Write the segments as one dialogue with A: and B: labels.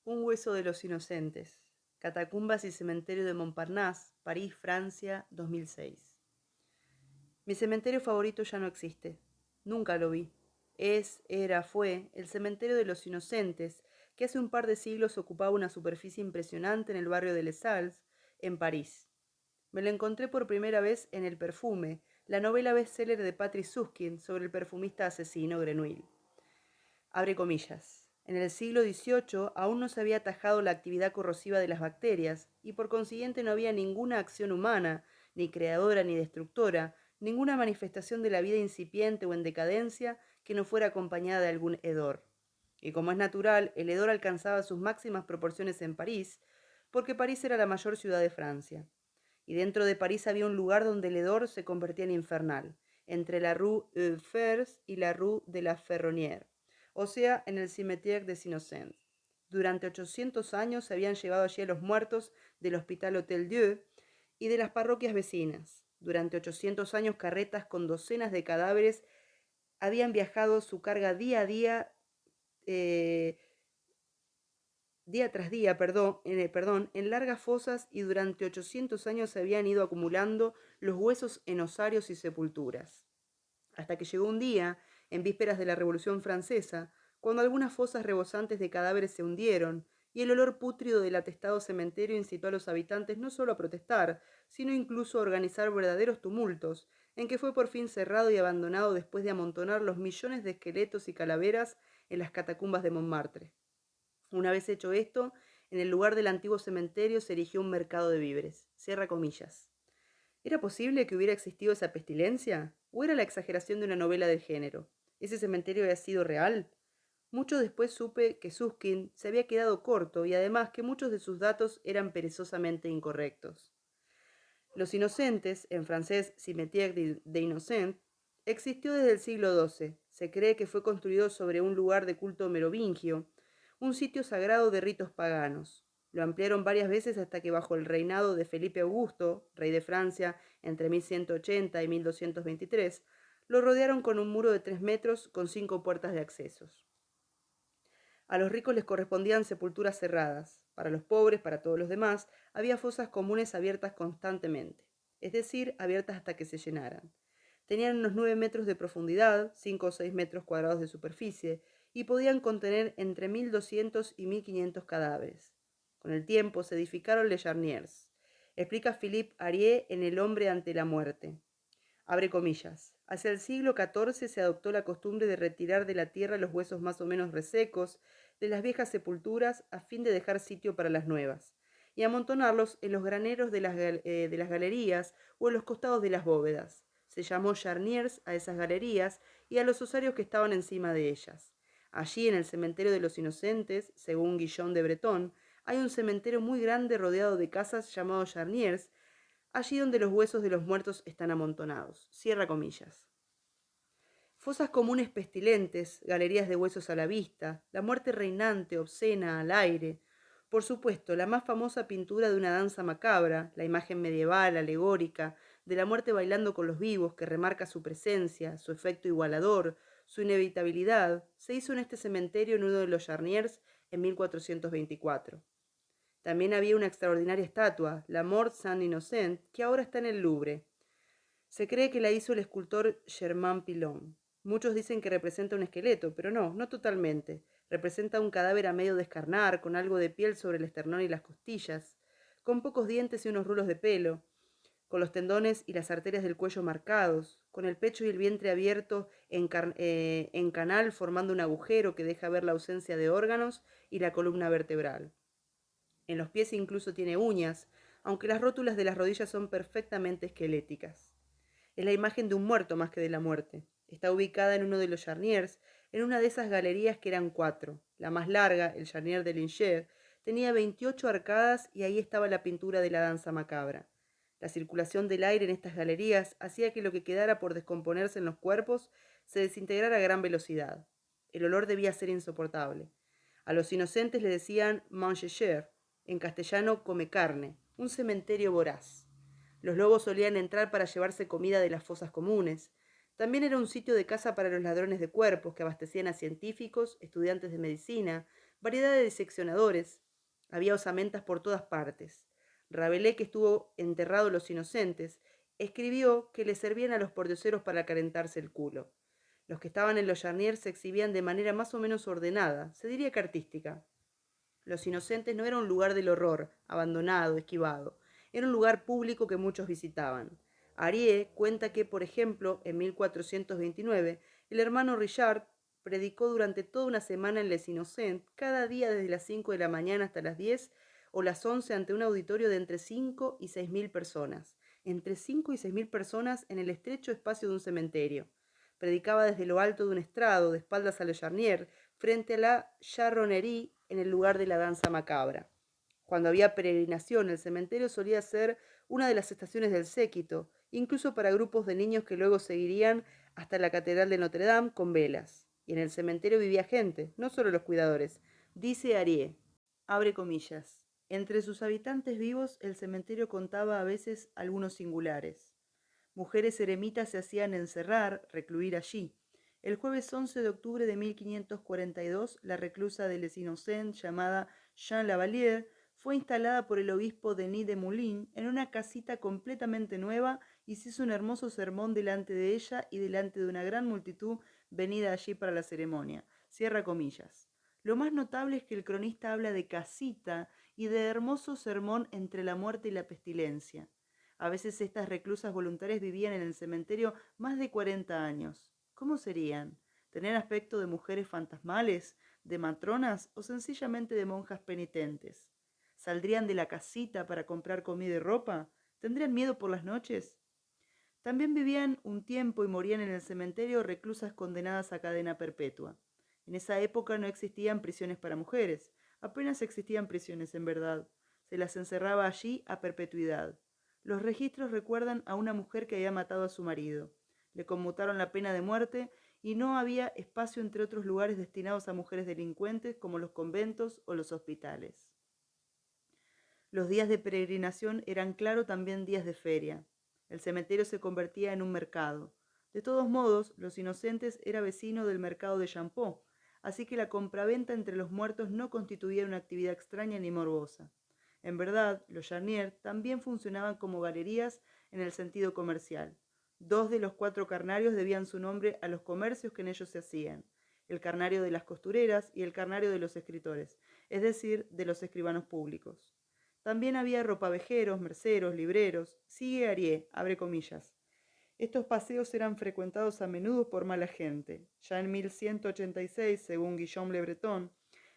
A: Un hueso de los inocentes. Catacumbas y cementerio de Montparnasse, París, Francia, 2006. Mi cementerio favorito ya no existe. Nunca lo vi. Fue el cementerio de los inocentes, que hace un par de siglos ocupaba una superficie impresionante en el barrio de Les Salles, en París. Me lo encontré por primera vez en El Perfume, la novela bestseller de Patrick Süskind sobre el perfumista asesino Grenouille. Abre comillas. En el siglo XVIII aún no se había atajado la actividad corrosiva de las bacterias y por consiguiente no había ninguna acción humana, ni creadora ni destructora, ninguna manifestación de la vida incipiente o en decadencia que no fuera acompañada de algún hedor. Y como es natural, el hedor alcanzaba sus máximas proporciones en París, porque París era la mayor ciudad de Francia. Y dentro de París había un lugar donde el hedor se convertía en infernal, entre la Rue aux Fers y la Rue de la Ferronnière, o sea, en el Cimetière des Innocents. Durante 800 años se habían llevado allí a los muertos del Hospital Hotel Dieu y de las parroquias vecinas. Durante 800 años carretas con docenas de cadáveres habían viajado su carga eh, día tras día, en largas fosas y durante 800 años se habían ido acumulando los huesos en osarios y sepulturas. Hasta que llegó un día, en vísperas de la Revolución Francesa, cuando algunas fosas rebosantes de cadáveres se hundieron, y el olor pútrido del atestado cementerio incitó a los habitantes no solo a protestar, sino incluso a organizar verdaderos tumultos, en que fue por fin cerrado y abandonado después de amontonar los millones de esqueletos y calaveras en las catacumbas de Montmartre. Una vez hecho esto, en el lugar del antiguo cementerio se erigió un mercado de víveres. Cierra comillas. ¿Era posible que hubiera existido esa pestilencia? ¿O era la exageración de una novela del género? ¿Ese cementerio había sido real? Mucho después supe que Suskind se había quedado corto y además que muchos de sus datos eran perezosamente incorrectos. Los Inocentes, en francés Cimetière des Innocents, existió desde el siglo XII. Se cree que fue construido sobre un lugar de culto merovingio, un sitio sagrado de ritos paganos. Lo ampliaron varias veces hasta que bajo el reinado de Felipe Augusto, rey de Francia, entre 1180 y 1223, lo rodearon con un muro de 3 metros con 5 puertas de accesos. A los ricos les correspondían sepulturas cerradas. Para los pobres, para todos los demás, había fosas comunes abiertas constantemente, es decir, abiertas hasta que se llenaran. Tenían unos 9 metros de profundidad, 5 o 6 metros cuadrados de superficie, y podían contener entre 1200 y 1500 cadáveres. Con el tiempo se edificaron les Jarniers, explica Philippe Arié en El hombre ante la muerte. Abre comillas. Hacia el siglo XIV se adoptó la costumbre de retirar de la tierra los huesos más o menos resecos de las viejas sepulturas a fin de dejar sitio para las nuevas, y amontonarlos en los graneros de las galerías o en los costados de las bóvedas. Se llamó charniers a esas galerías y a los osarios que estaban encima de ellas. Allí, en el cementerio de los inocentes, según Guillaume de Breton, hay un cementerio muy grande rodeado de casas llamado charniers, allí donde los huesos de los muertos están amontonados. Cierra comillas. Fosas comunes pestilentes, galerías de huesos a la vista, la muerte reinante, obscena, al aire. Por supuesto, la más famosa pintura de una danza macabra, la imagen medieval, alegórica, de la muerte bailando con los vivos, que remarca su presencia, su efecto igualador, su inevitabilidad, se hizo en este cementerio en uno de los Charniers en 1424. También había una extraordinaria estatua, la Mort Saint-Innocent, que ahora está en el Louvre. Se cree que la hizo el escultor Germain Pilon. Muchos dicen que representa un esqueleto, pero no, no totalmente. Representa un cadáver a medio descarnar, con algo de piel sobre el esternón y las costillas, con pocos dientes y unos rulos de pelo, con los tendones y las arterias del cuello marcados, con el pecho y el vientre abierto en canal formando un agujero que deja ver la ausencia de órganos y la columna vertebral. En los pies incluso tiene uñas, aunque las rótulas de las rodillas son perfectamente esqueléticas. Es la imagen de un muerto más que de la muerte. Está ubicada en uno de los Charniers, en una de esas galerías que eran 4. La más larga, el Charnier de Linger, tenía 28 arcadas y ahí estaba la pintura de la danza macabra. La circulación del aire en estas galerías hacía que lo que quedara por descomponerse en los cuerpos se desintegrara a gran velocidad. El olor debía ser insoportable. A los inocentes le decían mangechers, en castellano come carne, un cementerio voraz. Los lobos solían entrar para llevarse comida de las fosas comunes. También era un sitio de caza para los ladrones de cuerpos que abastecían a científicos, estudiantes de medicina, Variedad de diseccionadores. Había osamentas por todas partes. Rabelais, que estuvo enterrado los inocentes, escribió que le servían a los pordioseros para calentarse el culo. Los que estaban en los Charniers se exhibían de manera más o menos ordenada, se diría que artística. Los inocentes no era un lugar del horror, abandonado, esquivado. Era un lugar público que muchos visitaban. Arie cuenta que, por ejemplo, en 1429, el hermano Richard predicó durante toda una semana en Les Innocents, cada día desde las 5 de la mañana hasta las 10 o las 11 ante un auditorio de entre 5 y 6.000 personas. Entre 5 y 6.000 personas en el estrecho espacio de un cementerio. Predicaba desde lo alto de un estrado, de espaldas a Le Charnier, frente a la Charronnerie, en el lugar de la danza macabra. Cuando había peregrinación, el cementerio solía ser una de las estaciones del séquito, incluso para grupos de niños que luego seguirían hasta la Catedral de Notre Dame con velas. Y en el cementerio vivía gente, no solo los cuidadores. Dice Arie, abre comillas, entre sus habitantes vivos el cementerio contaba a veces algunos singulares. Mujeres eremitas se hacían encerrar, recluir allí. El jueves 11 de octubre de 1542, la reclusa de Les Innocents, llamada Jean Lavalier, fue instalada por el obispo Denis de Moulins en una casita completamente nueva y se hizo un hermoso sermón delante de ella y delante de una gran multitud venida allí para la ceremonia. Cierra comillas. Lo más notable es que el cronista habla de casita y de hermoso sermón entre la muerte y la pestilencia. A veces estas reclusas voluntarias vivían en el cementerio más de 40 años. ¿Cómo serían? ¿Tener aspecto de mujeres fantasmales, de matronas o sencillamente de monjas penitentes? ¿Saldrían de la casita para comprar comida y ropa? ¿Tendrían miedo por las noches? También vivían un tiempo y morían en el cementerio reclusas condenadas a cadena perpetua. En esa época no existían prisiones para mujeres, apenas existían prisiones en verdad. Se las encerraba allí a perpetuidad. Los registros recuerdan a una mujer que había matado a su marido. Le conmutaron la pena de muerte y no había espacio entre otros lugares destinados a mujeres delincuentes como los conventos o los hospitales. Los días de peregrinación eran claro también días de feria. El cementerio se convertía en un mercado. De todos modos, Los Inocentes era vecino del mercado de Champeaux, así que la compraventa entre los muertos no constituía una actividad extraña ni morbosa. En verdad, los Charniers también funcionaban como galerías en el sentido comercial. 2 de los 4 carnarios debían su nombre a los comercios que en ellos se hacían, el carnario de las costureras y el carnario de los escritores, es decir, de los escribanos públicos. También había ropavejeros, merceros, libreros. Sigue Arie, abre comillas. Estos paseos eran frecuentados a menudo por mala gente. Ya en 1186, según Guillaume Le Breton,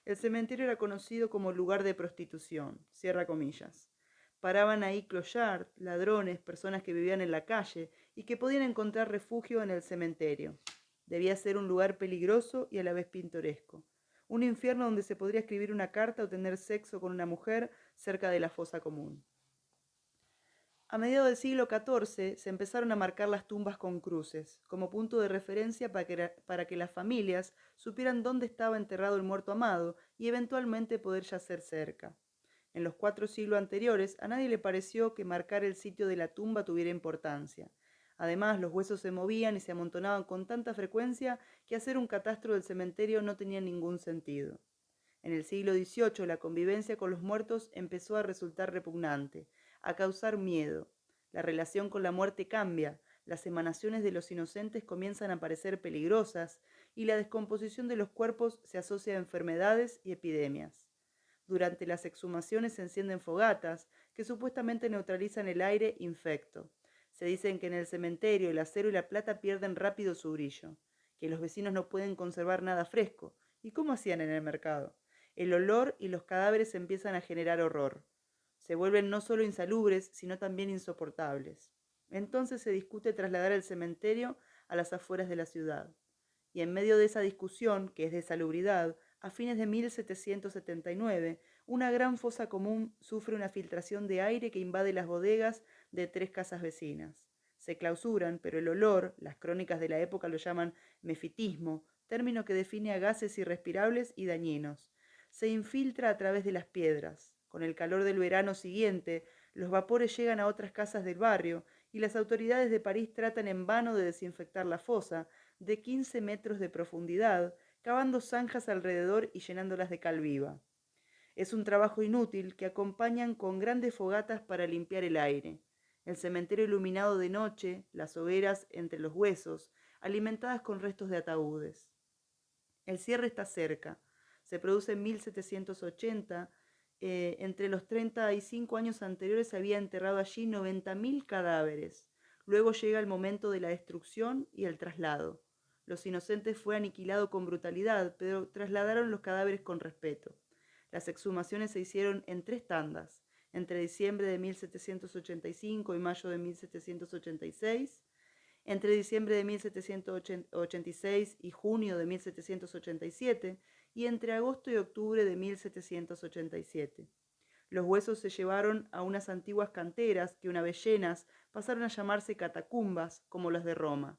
A: el cementerio era conocido como lugar de prostitución. Cierra comillas. Paraban ahí clochards, ladrones, personas que vivían en la calle y que podían encontrar refugio en el cementerio. Debía ser un lugar peligroso y a la vez pintoresco. Un infierno donde se podría escribir una carta o tener sexo con una mujer cerca de la fosa común. A mediados del siglo XIV se empezaron a marcar las tumbas con cruces, como punto de referencia para que las familias supieran dónde estaba enterrado el muerto amado y eventualmente poder yacer cerca. En los 4 siglos anteriores a nadie le pareció que marcar el sitio de la tumba tuviera importancia. Además, los huesos se movían y se amontonaban con tanta frecuencia que hacer un catastro del cementerio no tenía ningún sentido. En el siglo XVIII la convivencia con los muertos empezó a resultar repugnante, a causar miedo. La relación con la muerte cambia, las emanaciones de los inocentes comienzan a parecer peligrosas y la descomposición de los cuerpos se asocia a enfermedades y epidemias. Durante las exhumaciones se encienden fogatas que supuestamente neutralizan el aire infecto. Se dicen que en el cementerio el acero y la plata pierden rápido su brillo, que los vecinos no pueden conservar nada fresco. ¿Y cómo hacían en el mercado? El olor y los cadáveres empiezan a generar horror. Se vuelven no solo insalubres, sino también insoportables. Entonces se discute trasladar el cementerio a las afueras de la ciudad. Y en medio de esa discusión, que es de salubridad, a fines de 1779, una gran fosa común sufre una filtración de aire que invade las bodegas de 3 casas vecinas. Se clausuran, pero el olor, las crónicas de la época lo llaman mefitismo, término que define a gases irrespirables y dañinos. Se infiltra a través de las piedras. Con el calor del verano siguiente, los vapores llegan a otras casas del barrio y las autoridades de París tratan en vano de desinfectar la fosa, de 15 metros de profundidad, cavando zanjas alrededor y llenándolas de cal viva. Es un trabajo inútil que acompañan con grandes fogatas para limpiar el aire. El cementerio iluminado de noche, las hogueras entre los huesos, alimentadas con restos de ataúdes. El cierre está cerca. Se produce en 1780. Entre los 35 años anteriores se había enterrado allí 90.000 cadáveres. Luego llega el momento de la destrucción y el traslado. Los inocentes fue aniquilado con brutalidad, pero trasladaron los cadáveres con respeto. Las exhumaciones se hicieron en 3 tandas, entre diciembre de 1785 y mayo de 1786, entre diciembre de 1786 y junio de 1787, y entre agosto y octubre de 1787. Los huesos se llevaron a unas antiguas canteras que, una vez llenas, pasaron a llamarse catacumbas, como las de Roma.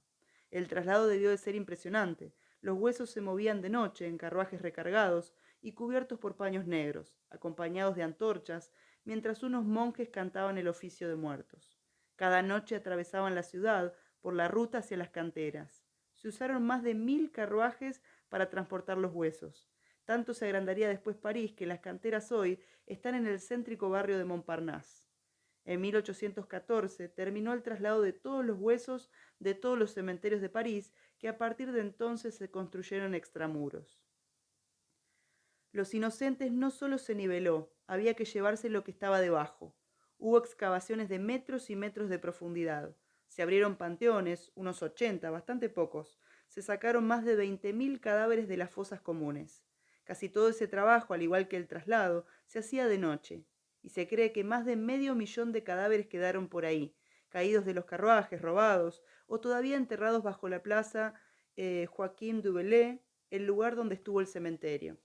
A: El traslado debió de ser impresionante. Los huesos se movían de noche en carruajes recargados y cubiertos por paños negros, acompañados de antorchas, mientras unos monjes cantaban el oficio de muertos. Cada noche atravesaban la ciudad por la ruta hacia las canteras. Se usaron más de 1.000 carruajes para transportar los huesos. Tanto se agrandaría después París que las canteras hoy están en el céntrico barrio de Montparnasse. En 1814 terminó el traslado de todos los huesos de todos los cementerios de París, que a partir de entonces se construyeron extramuros. Los inocentes no solo se niveló, había que llevarse lo que estaba debajo. Hubo excavaciones de metros y metros de profundidad. Se abrieron panteones, unos 80, bastante pocos. Se sacaron más de 20.000 cadáveres de las fosas comunes. Casi todo ese trabajo, al igual que el traslado, se hacía de noche. Y se cree que más de 500.000 de cadáveres quedaron por ahí, caídos de los carruajes, robados, o todavía enterrados bajo la plaza Joaquim du Bellay, el lugar donde estuvo el cementerio.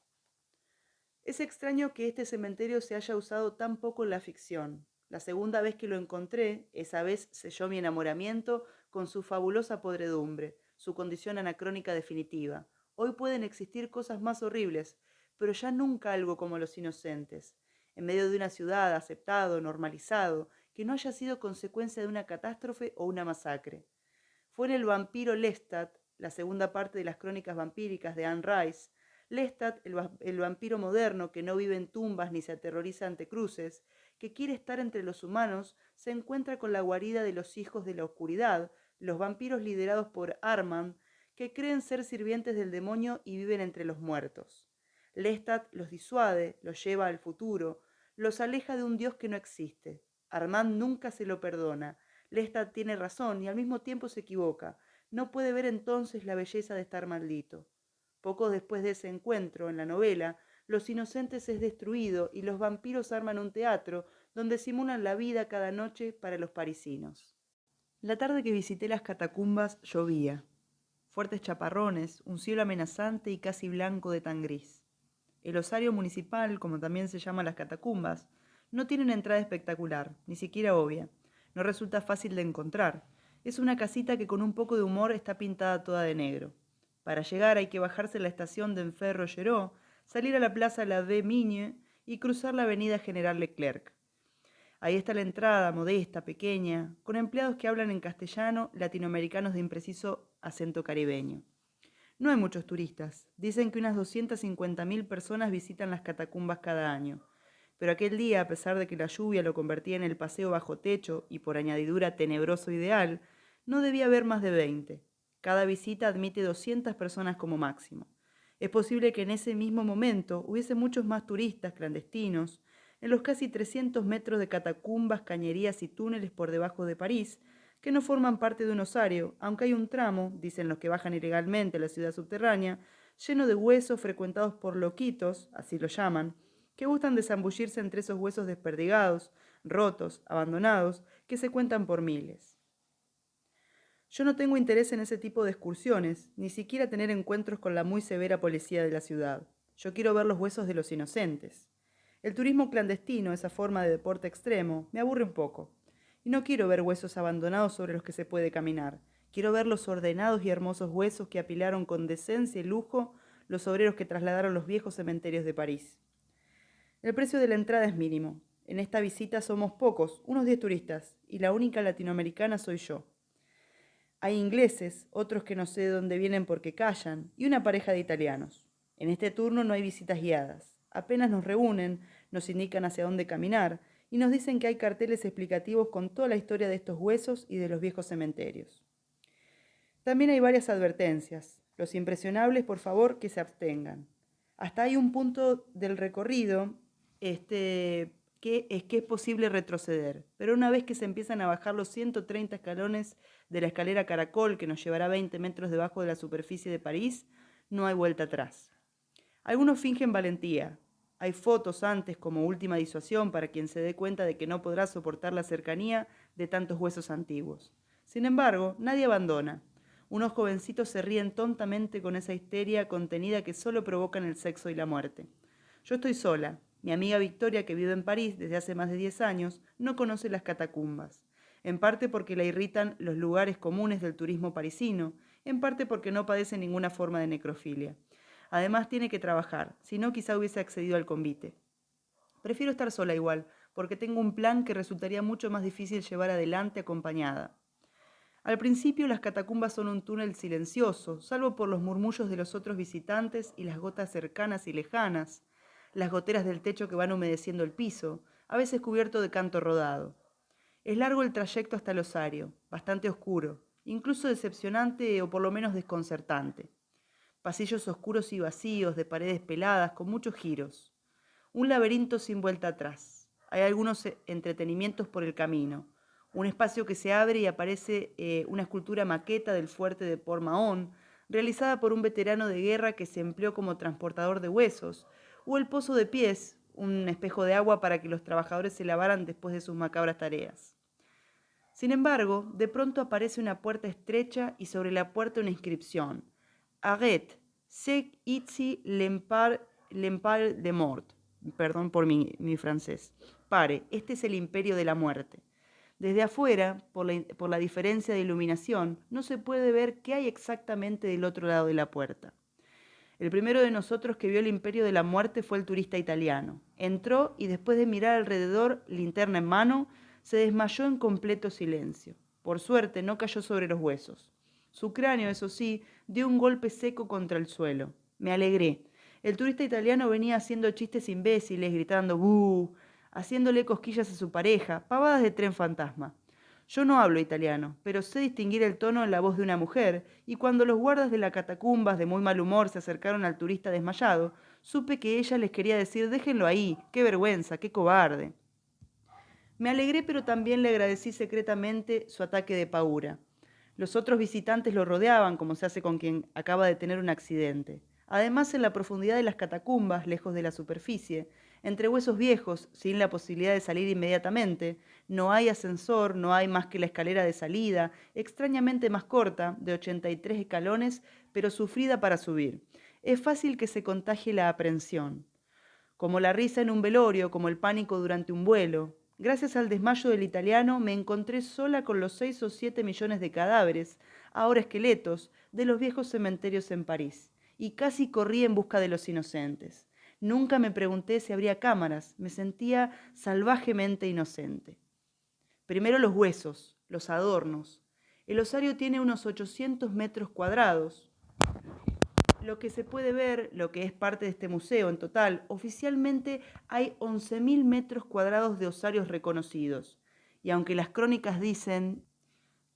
A: Es extraño que este cementerio se haya usado tan poco en la ficción. La segunda vez que lo encontré, esa vez selló mi enamoramiento con su fabulosa podredumbre, su condición anacrónica definitiva. Hoy pueden existir cosas más horribles, pero ya nunca algo como los inocentes. En medio de una ciudad aceptado, normalizado, que no haya sido consecuencia de una catástrofe o una masacre. Fue en El vampiro Lestat, la segunda parte de las crónicas vampíricas de Anne Rice. Lestat, el vampiro moderno que no vive en tumbas ni se aterroriza ante cruces, que quiere estar entre los humanos, se encuentra con la guarida de los hijos de la oscuridad, los vampiros liderados por Armand, que creen ser sirvientes del demonio y viven entre los muertos. Lestat los disuade, los lleva al futuro, los aleja de un dios que no existe. Armand nunca se lo perdona. Lestat tiene razón y al mismo tiempo se equivoca. No puede ver entonces la belleza de estar maldito. Poco después de ese encuentro, en la novela, Los Inocentes es destruido y los vampiros arman un teatro donde simulan la vida cada noche para los parisinos. La tarde que visité las catacumbas llovía. Fuertes chaparrones, un cielo amenazante y casi blanco de tan gris. El osario municipal, como también se llama las catacumbas, no tiene una entrada espectacular, ni siquiera obvia. No resulta fácil de encontrar. Es una casita que con un poco de humor está pintada toda de negro. Para llegar hay que bajarse la estación de Enfer-Rochereau, salir a la plaza La Vigne y cruzar la avenida General Leclerc. Ahí está la entrada, modesta, pequeña, con empleados que hablan en castellano, latinoamericanos de impreciso acento caribeño. No hay muchos turistas. Dicen que unas 250.000 personas visitan las catacumbas cada año. Pero aquel día, a pesar de que la lluvia lo convertía en el paseo bajo techo y por añadidura tenebroso ideal, no debía haber más de 20. Cada visita admite 200 personas como máximo. Es posible que en ese mismo momento hubiese muchos más turistas clandestinos en los casi 300 metros de catacumbas, cañerías y túneles por debajo de París, que no forman parte de un osario, aunque hay un tramo, dicen los que bajan ilegalmente a la ciudad subterránea, lleno de huesos frecuentados por loquitos, así lo llaman, que gustan de zambullirse entre esos huesos desperdigados, rotos, abandonados, que se cuentan por miles. Yo no tengo interés en ese tipo de excursiones, ni siquiera tener encuentros con la muy severa policía de la ciudad. Yo quiero ver los huesos de los inocentes. El turismo clandestino, esa forma de deporte extremo, me aburre un poco. Y no quiero ver huesos abandonados sobre los que se puede caminar. Quiero ver los ordenados y hermosos huesos que apilaron con decencia y lujo los obreros que trasladaron los viejos cementerios de París. El precio de la entrada es mínimo. En esta visita somos pocos, unos 10 turistas, y la única latinoamericana soy yo. Hay ingleses, otros que no sé de dónde vienen porque callan, y una pareja de italianos. En este turno no hay visitas guiadas. Apenas nos reúnen, nos indican hacia dónde caminar y nos dicen que hay carteles explicativos con toda la historia de estos huesos y de los viejos cementerios. También hay varias advertencias. Los impresionables, por favor, que se abstengan. Hasta hay un punto del recorrido que es posible retroceder, pero una vez que se empiezan a bajar los 130 escalones de la escalera Caracol, que nos llevará 20 metros debajo de la superficie de París, no hay vuelta atrás. Algunos fingen valentía. Hay fotos antes como última disuasión para quien se dé cuenta de que no podrá soportar la cercanía de tantos huesos antiguos. Sin embargo, nadie abandona. Unos jovencitos se ríen tontamente con esa histeria contenida que solo provocan el sexo y la muerte. Yo estoy sola. Mi amiga Victoria, que vive en París desde hace más de 10 años, no conoce las catacumbas. En parte porque la irritan los lugares comunes del turismo parisino, en parte porque no padece ninguna forma de necrofilia. Además tiene que trabajar, si no quizá hubiese accedido al convite. Prefiero estar sola igual, porque tengo un plan que resultaría mucho más difícil llevar adelante acompañada. Al principio las catacumbas son un túnel silencioso, salvo por los murmullos de los otros visitantes y las gotas cercanas y lejanas, las goteras del techo que van humedeciendo el piso, a veces cubierto de canto rodado. Es largo el trayecto hasta el osario, bastante oscuro, incluso decepcionante o por lo menos desconcertante. Pasillos oscuros y vacíos, de paredes peladas, con muchos giros. Un laberinto sin vuelta atrás. Hay algunos entretenimientos por el camino. Un espacio que se abre y aparece una escultura maqueta del fuerte de Port Mahon, realizada por un veterano de guerra que se empleó como transportador de huesos, o el pozo de pies, un espejo de agua para que los trabajadores se lavaran después de sus macabras tareas. Sin embargo, de pronto aparece una puerta estrecha y sobre la puerta una inscripción. Arrête, c'est ici l'empire de mort. Perdón por mi francés. Pare, este es el imperio de la muerte. Desde afuera, por la diferencia de iluminación, no se puede ver qué hay exactamente del otro lado de la puerta. El primero de nosotros que vio el imperio de la muerte fue el turista italiano. Entró y después de mirar alrededor, linterna en mano, se desmayó en completo silencio. Por suerte no cayó sobre los huesos. Su cráneo, eso sí, dio un golpe seco contra el suelo. Me alegré. El turista italiano venía haciendo chistes imbéciles, gritando ¡buh!, haciéndole cosquillas a su pareja, pavadas de tren fantasma. Yo no hablo italiano, pero sé distinguir el tono en la voz de una mujer, y cuando los guardas de las catacumbas de muy mal humor se acercaron al turista desmayado, supe que ella les quería decir déjenlo ahí, qué vergüenza, qué cobarde. Me alegré, pero también le agradecí secretamente su ataque de paura. Los otros visitantes lo rodeaban, como se hace con quien acaba de tener un accidente. Además, en la profundidad de las catacumbas, lejos de la superficie, entre huesos viejos, sin la posibilidad de salir inmediatamente, no hay ascensor, no hay más que la escalera de salida, extrañamente más corta, de 83 escalones, pero sufrida para subir. Es fácil que se contagie la aprensión. Como la risa en un velorio, como el pánico durante un vuelo. Gracias al desmayo del italiano me encontré sola con los 6 o 7 millones de cadáveres, ahora esqueletos, de los viejos cementerios en París, y casi corrí en busca de los inocentes. Nunca me pregunté si habría cámaras, me sentía salvajemente inocente. Primero los huesos, los adornos. El osario tiene unos 800 metros cuadrados. Lo que se puede ver, lo que es parte de este museo en total, oficialmente hay 11.000 metros cuadrados de osarios reconocidos. Y aunque las crónicas dicen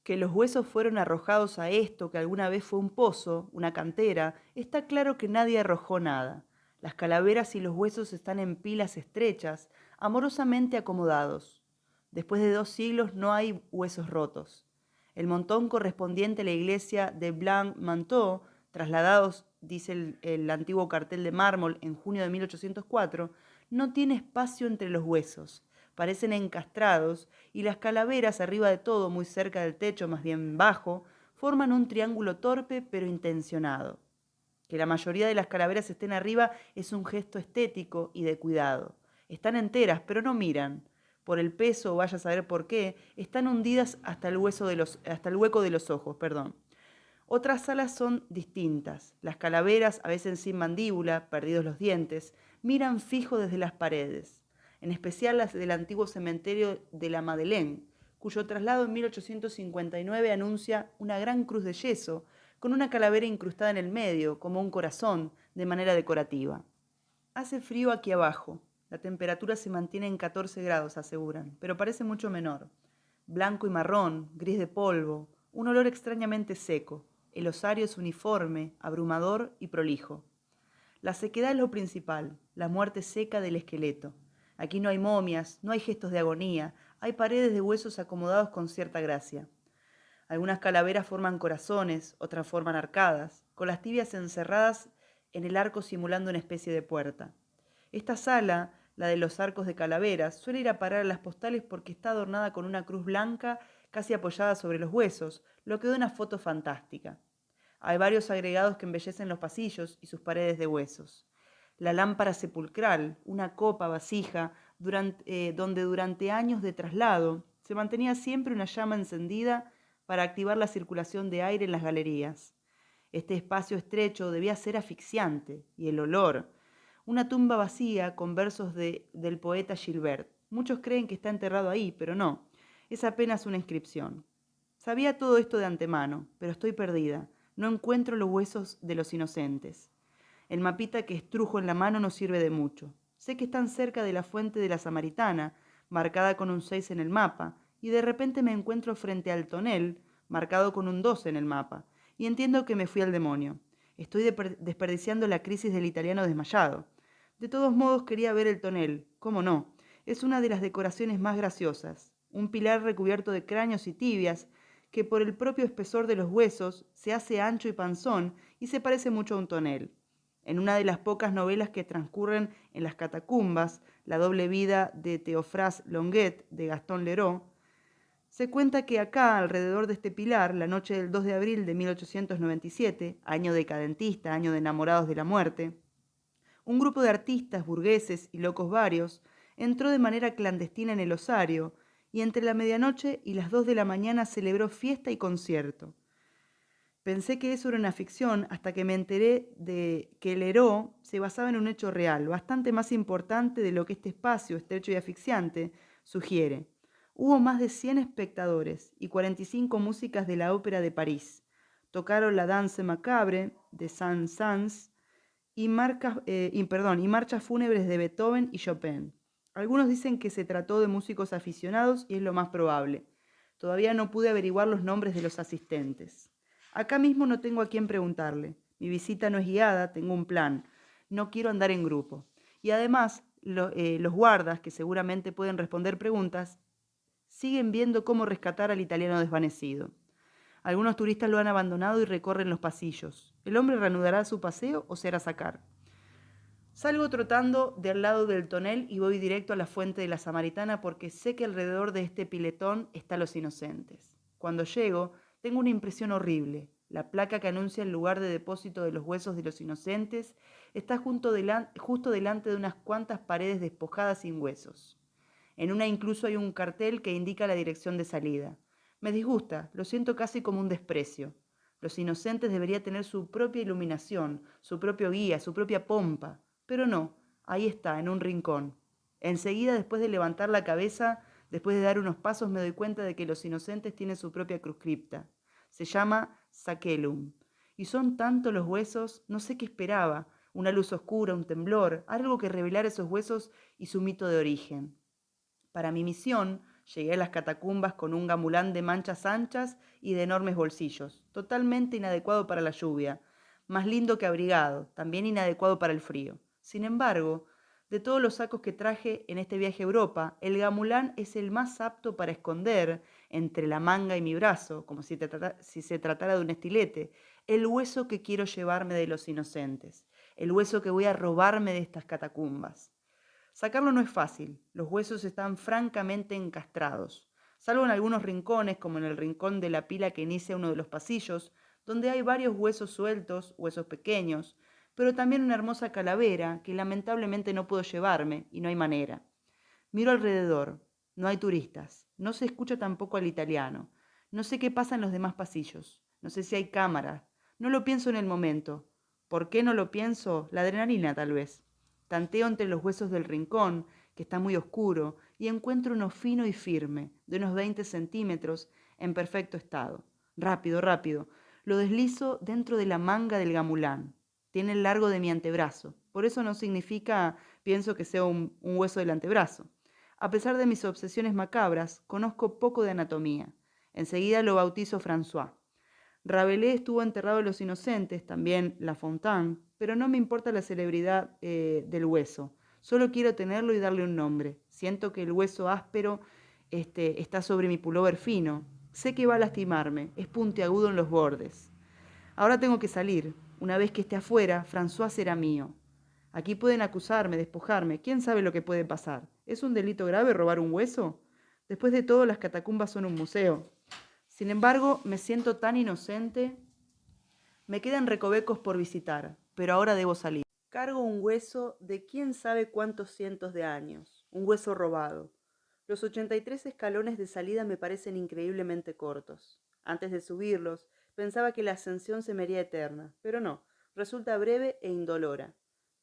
A: que los huesos fueron arrojados a esto que alguna vez fue un pozo, una cantera, está claro que nadie arrojó nada. Las calaveras y los huesos están en pilas estrechas, amorosamente acomodados. Después de 2 siglos no hay huesos rotos. El montón correspondiente a la iglesia de Blanc-Manteau, trasladados, dice el antiguo cartel de mármol, en junio de 1804, no tiene espacio entre los huesos. Parecen encastrados y las calaveras, arriba de todo, muy cerca del techo, más bien bajo, forman un triángulo torpe pero intencionado. Que la mayoría de las calaveras estén arriba es un gesto estético y de cuidado. Están enteras, pero no miran. Por el peso, o vaya a saber por qué, están hundidas hasta el hueco de los ojos. Otras salas son distintas. Las calaveras, a veces sin mandíbula, perdidos los dientes, miran fijo desde las paredes, en especial las del antiguo cementerio de la Madeleine, cuyo traslado en 1859 anuncia una gran cruz de yeso, con una calavera incrustada en el medio, como un corazón, de manera decorativa. Hace frío aquí abajo. La temperatura se mantiene en 14 grados, aseguran, pero parece mucho menor. Blanco y marrón, gris de polvo, un olor extrañamente seco. El osario es uniforme, abrumador y prolijo. La sequedad es lo principal, la muerte seca del esqueleto. Aquí no hay momias, no hay gestos de agonía, hay paredes de huesos acomodados con cierta gracia. Algunas calaveras forman corazones, otras forman arcadas, con las tibias encerradas en el arco simulando una especie de puerta. Esta sala, la de los arcos de calaveras, suele ir a parar a las postales porque está adornada con una cruz blanca casi apoyada sobre los huesos, lo que da una foto fantástica. Hay varios agregados que embellecen los pasillos y sus paredes de huesos. La lámpara sepulcral, una copa vasija, donde durante años de traslado se mantenía siempre una llama encendida para activar la circulación de aire en las galerías. Este espacio estrecho debía ser asfixiante, y el olor. Una tumba vacía con versos del poeta Gilbert. Muchos creen que está enterrado ahí, pero no. Es apenas una inscripción. Sabía todo esto de antemano, pero estoy perdida. No encuentro los huesos de los inocentes. El mapita que estrujo en la mano no sirve de mucho. Sé que están cerca de la fuente de la Samaritana, marcada con un 6 en el mapa, y de repente me encuentro frente al tonel, marcado con un 2 en el mapa, y entiendo que me fui al demonio. Estoy desperdiciando la crisis del italiano desmayado. De todos modos quería ver el tonel, ¿cómo no? Es una de las decoraciones más graciosas. Un pilar recubierto de cráneos y tibias, que por el propio espesor de los huesos se hace ancho y panzón y se parece mucho a un tonel. En una de las pocas novelas que transcurren en las catacumbas, La doble vida de Théophraste Longuet, de Gaston Leroux, se cuenta que acá, alrededor de este pilar, la noche del 2 de abril de 1897, año decadentista, año de enamorados de la muerte, un grupo de artistas, burgueses y locos varios entró de manera clandestina en el osario y entre la medianoche y las 2 de la mañana celebró fiesta y concierto. Pensé que eso era una ficción hasta que me enteré de que Leroux se basaba en un hecho real, bastante más importante de lo que este espacio, estrecho y asfixiante, sugiere. Hubo más de 100 espectadores y 45 músicas de la Ópera de París. Tocaron la Danse Macabre de Saint-Saëns y marchas fúnebres de Beethoven y Chopin. Algunos dicen que se trató de músicos aficionados y es lo más probable. Todavía no pude averiguar los nombres de los asistentes. Acá mismo no tengo a quién preguntarle. Mi visita no es guiada, tengo un plan. No quiero andar en grupo. Y además, los guardas, que seguramente pueden responder preguntas, siguen viendo cómo rescatar al italiano desvanecido. Algunos turistas lo han abandonado y recorren los pasillos. ¿El hombre reanudará su paseo o se hará sacar? Salgo trotando de al lado del tonel y voy directo a la fuente de la Samaritana porque sé que alrededor de este piletón están los inocentes. Cuando llego, tengo una impresión horrible. La placa que anuncia el lugar de depósito de los huesos de los inocentes está justo delante de unas cuantas paredes despojadas sin huesos. En una incluso hay un cartel que indica la dirección de salida. Me disgusta, lo siento casi como un desprecio. Los inocentes deberían tener su propia iluminación, su propio guía, su propia pompa. Pero no, ahí está, en un rincón. Enseguida, después de levantar la cabeza, después de dar unos pasos, me doy cuenta de que los inocentes tienen su propia cruscripta. Se llama Sacelum. Y son tantos los huesos, no sé qué esperaba. Una luz oscura, un temblor, algo que revelara esos huesos y su mito de origen. Para mi misión, llegué a las catacumbas con un gamulán de manchas anchas y de enormes bolsillos, totalmente inadecuado para la lluvia, más lindo que abrigado, también inadecuado para el frío. Sin embargo, de todos los sacos que traje en este viaje a Europa, el gamulán es el más apto para esconder, entre la manga y mi brazo, como si se tratara de un estilete, el hueso que quiero llevarme de los inocentes, el hueso que voy a robarme de estas catacumbas. Sacarlo no es fácil, los huesos están francamente encastrados, salvo en algunos rincones, como en el rincón de la pila que inicia uno de los pasillos, donde hay varios huesos sueltos, huesos pequeños, pero también una hermosa calavera que lamentablemente no puedo llevarme y no hay manera. Miro alrededor, no hay turistas, no se escucha tampoco al italiano, no sé qué pasa en los demás pasillos, no sé si hay cámaras, no lo pienso en el momento. ¿Por qué no lo pienso? La adrenalina tal vez. Tanteo entre los huesos del rincón, que está muy oscuro, y encuentro uno fino y firme, de unos 20 centímetros, en perfecto estado. Rápido, rápido. Lo deslizo dentro de la manga del gamulán. Tiene el largo de mi antebrazo. Por eso no significa, pienso que sea un hueso del antebrazo. A pesar de mis obsesiones macabras, conozco poco de anatomía. Enseguida lo bautizo François. Rabelais estuvo enterrado en Los Inocentes, también La Fontaine, pero no me importa la celebridad del hueso. Solo quiero tenerlo y darle un nombre. Siento que el hueso áspero está sobre mi pullover fino. Sé que va a lastimarme, es puntiagudo en los bordes. Ahora tengo que salir. Una vez que esté afuera, François será mío. Aquí pueden acusarme, despojarme. ¿Quién sabe lo que puede pasar? ¿Es un delito grave robar un hueso? Después de todo, las catacumbas son un museo. Sin embargo, me siento tan inocente. Me quedan recovecos por visitar, pero ahora debo salir. Cargo un hueso de quién sabe cuántos cientos de años, un hueso robado. Los 83 escalones de salida me parecen increíblemente cortos. Antes de subirlos, pensaba que la ascensión se me haría eterna, pero no, resulta breve e indolora.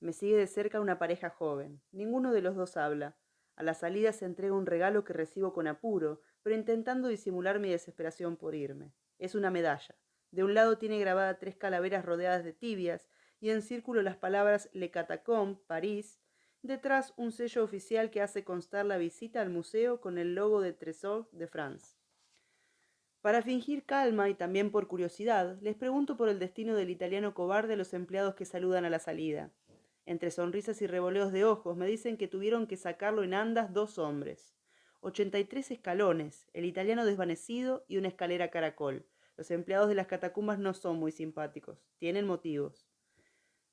A: Me sigue de cerca una pareja joven. Ninguno de los dos habla. A la salida se entrega un regalo que recibo con apuro, pero intentando disimular mi desesperación por irme. Es una medalla. De un lado tiene grabada 3 calaveras rodeadas de tibias y en círculo las palabras Le Catacombe, París. Detrás un sello oficial que hace constar la visita al museo con el logo de Trésor de France. Para fingir calma y también por curiosidad, les pregunto por el destino del italiano cobarde a los empleados que saludan a la salida. Entre sonrisas y revoleos de ojos me dicen que tuvieron que sacarlo en andas 2 hombres. 83 escalones, el italiano desvanecido y una escalera caracol. Los empleados de las catacumbas no son muy simpáticos, tienen motivos.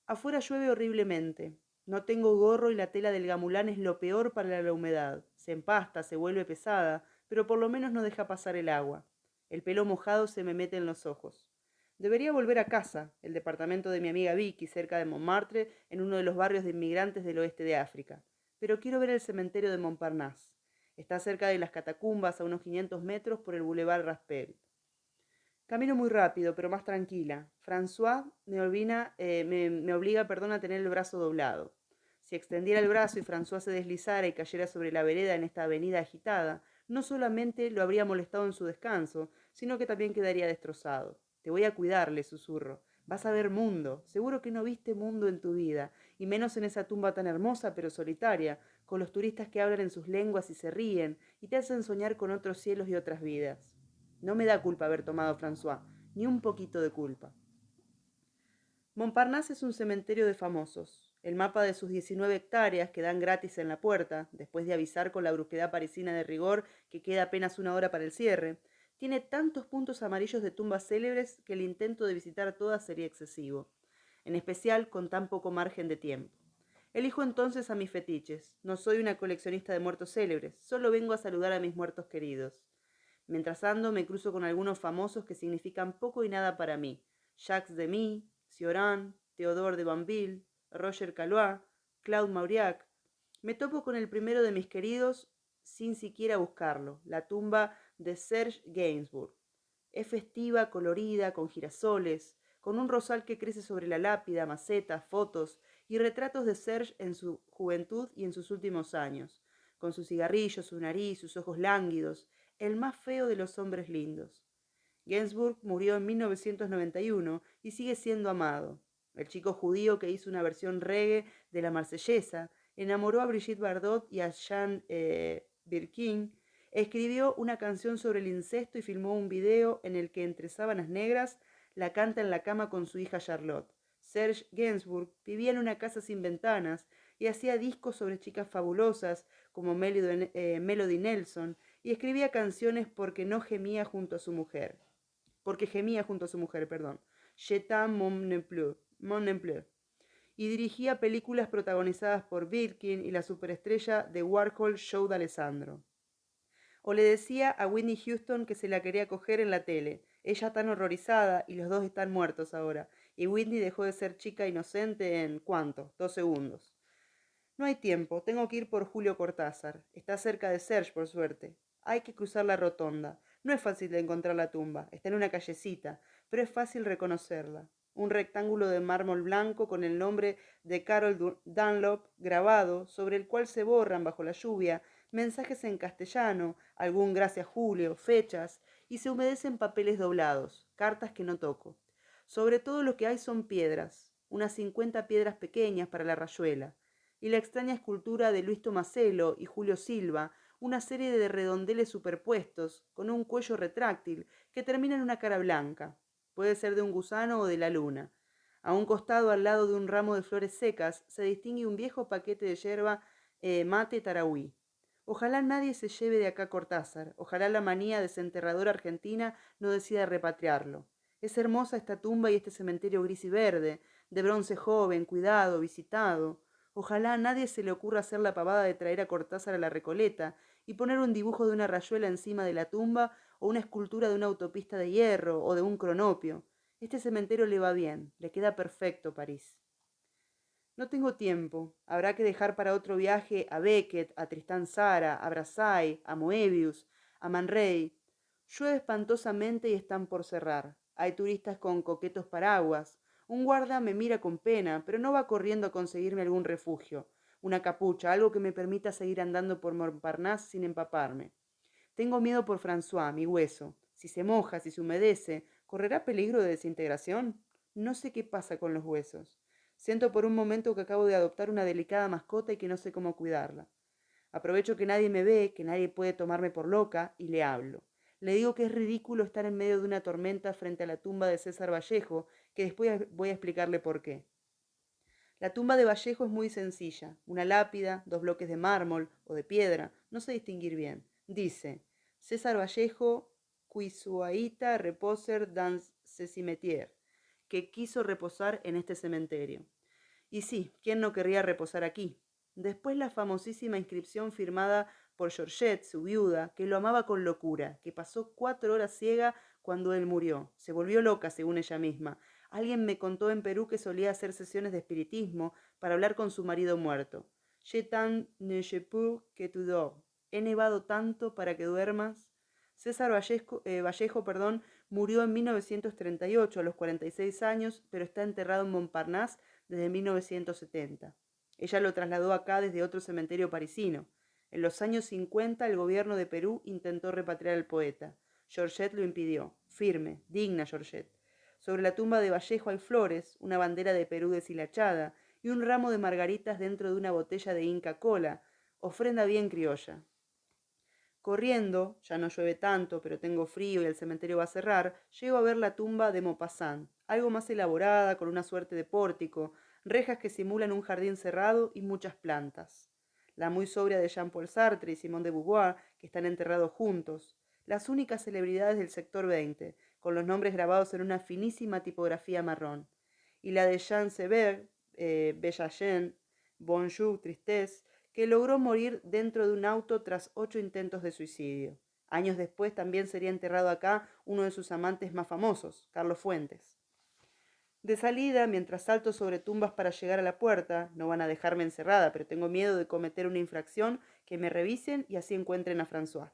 A: Afuera llueve horriblemente. No tengo gorro y la tela del gamulán es lo peor para la humedad. Se empasta, se vuelve pesada, pero por lo menos no deja pasar el agua. El pelo mojado se me mete en los ojos. Debería volver a casa, el departamento de mi amiga Vicky, cerca de Montmartre, en uno de los barrios de inmigrantes del oeste de África. Pero quiero ver el cementerio de Montparnasse. Está cerca de las catacumbas, a unos 500 metros por el Boulevard Raspail. Camino muy rápido, pero más tranquila. François me obliga, a tener el brazo doblado. Si extendiera el brazo y François se deslizara y cayera sobre la vereda en esta avenida agitada, no solamente lo habría molestado en su descanso, sino que también quedaría destrozado. Te voy a cuidar, le susurro. Vas a ver mundo. Seguro que no viste mundo en tu vida, y menos en esa tumba tan hermosa pero solitaria, con los turistas que hablan en sus lenguas y se ríen, y te hacen soñar con otros cielos y otras vidas. No me da culpa haber tomado François, ni un poquito de culpa. Montparnasse es un cementerio de famosos. El mapa de sus 19 hectáreas que dan gratis en la puerta, después de avisar con la brusquedad parisina de rigor que queda apenas 1 hora para el cierre, tiene tantos puntos amarillos de tumbas célebres que el intento de visitar todas sería excesivo, en especial con tan poco margen de tiempo. Elijo entonces a mis fetiches. No soy una coleccionista de muertos célebres, solo vengo a saludar a mis muertos queridos. Mientras ando me cruzo con algunos famosos que significan poco y nada para mí. Jacques Demy, Cioran, Théodore de Banville, Roger Calois, Claude Mauriac. Me topo con el primero de mis queridos sin siquiera buscarlo, la tumba de Serge Gainsbourg. Es festiva, colorida, con girasoles, con un rosal que crece sobre la lápida, macetas, fotos y retratos de Serge en su juventud y en sus últimos años, con su cigarrillo, su nariz, sus ojos lánguidos, el más feo de los hombres lindos. Gainsbourg murió en 1991 y sigue siendo amado. El chico judío que hizo una versión reggae de la Marsellesa enamoró a Brigitte Bardot y a Jean Birkin, escribió una canción sobre el incesto y filmó un video en el que entre sábanas negras la canta en la cama con su hija Charlotte. Serge Gainsbourg vivía en una casa sin ventanas y hacía discos sobre chicas fabulosas como Melody Nelson y escribía canciones porque gemía junto a su mujer. Je t'aime mon ne plus. Y dirigía películas protagonizadas por Birkin y la superestrella de Warhol, Joe D'Alessandro. O le decía a Whitney Houston que se la quería coger en la tele. Ella tan horrorizada y los dos están muertos ahora. Y Whitney dejó de ser chica inocente en, ¿cuánto? 2 segundos. No hay tiempo, tengo que ir por Julio Cortázar. Está cerca de Serge, por suerte. Hay que cruzar la rotonda. No es fácil de encontrar la tumba. Está en una callecita, pero es fácil reconocerla. un rectángulo de mármol blanco con el nombre de Carol Dunlop grabado, sobre el cual se borran bajo la lluvia mensajes en castellano, algún gracias Julio, fechas, y se humedecen papeles doblados, cartas que no toco. Sobre todo lo que hay son piedras, unas 50 piedras pequeñas para la rayuela, y la extraña escultura de Luis Tomaselo y Julio Silva, una serie de redondeles superpuestos, con un cuello retráctil, que termina en una cara blanca. Puede ser de un gusano o de la luna. A un costado, al lado de un ramo de flores secas, se distingue un viejo paquete de yerba mate tarahui. Ojalá nadie se lleve de acá Cortázar, ojalá la manía desenterradora argentina no decida repatriarlo. Es hermosa esta tumba y este cementerio gris y verde, de bronce joven, cuidado, visitado. Ojalá a nadie se le ocurra hacer la pavada de traer a Cortázar a la Recoleta y poner un dibujo de una rayuela encima de la tumba o una escultura de una autopista de hierro o de un cronopio. Este cementerio le va bien, le queda perfecto París. No tengo tiempo. Habrá que dejar para otro viaje a Beckett, a Tristán Tzara, a Brassai, a Moebius, a Man Ray. Llueve espantosamente y están por cerrar. Hay turistas con coquetos paraguas. Un guarda me mira con pena, pero no va corriendo a conseguirme algún refugio, una capucha, algo que me permita seguir andando por Montparnasse sin empaparme. Tengo miedo por François, mi hueso. Si se moja, si se humedece, ¿correrá peligro de desintegración? No sé qué pasa con los huesos. Siento por un momento que acabo de adoptar una delicada mascota y que no sé cómo cuidarla. Aprovecho que nadie me ve, que nadie puede tomarme por loca, y le hablo. Le digo que es ridículo estar en medio de una tormenta frente a la tumba de César Vallejo, que después voy a explicarle por qué. La tumba de Vallejo es muy sencilla, una lápida, dos bloques de mármol o de piedra, no sé distinguir bien. Dice, César Vallejo, qui suaita reposer dans ce cimetière, que quiso reposar en este cementerio. Y sí, ¿quién no querría reposar aquí? Después la famosísima inscripción firmada por Georgette, su viuda, que lo amaba con locura, que pasó 4 horas ciega cuando él murió. Se volvió loca, según ella misma. Alguien me contó en Perú que solía hacer sesiones de espiritismo para hablar con su marido muerto. Je t'en neige pour que tu dors. He nevado tanto para que duermas. César Vallejo, murió en 1938 a los 46 años, pero está enterrado en Montparnasse desde 1970. Ella lo trasladó acá desde otro cementerio parisino. En los años 50 el gobierno de Perú intentó repatriar al poeta. Georgette lo impidió. Firme, digna Georgette. Sobre la tumba de Vallejo hay flores, una bandera de Perú deshilachada y un ramo de margaritas dentro de una botella de Inca Cola, ofrenda bien criolla. Corriendo, ya no llueve tanto, pero tengo frío y el cementerio va a cerrar, llego a ver la tumba de Maupassant, algo más elaborada, con una suerte de pórtico, rejas que simulan un jardín cerrado y muchas plantas. La muy sobria de Jean-Paul Sartre y Simone de Beauvoir, que están enterrados juntos, las únicas celebridades del sector 20, con los nombres grabados en una finísima tipografía marrón. Y la de Jean Seberg, Bella Jean, Bonjour, Tristesse, que logró morir dentro de un auto tras 8 intentos de suicidio. Años después también sería enterrado acá uno de sus amantes más famosos, Carlos Fuentes. De salida, mientras salto sobre tumbas para llegar a la puerta, no van a dejarme encerrada, pero tengo miedo de cometer una infracción, que me revisen y así encuentren a François.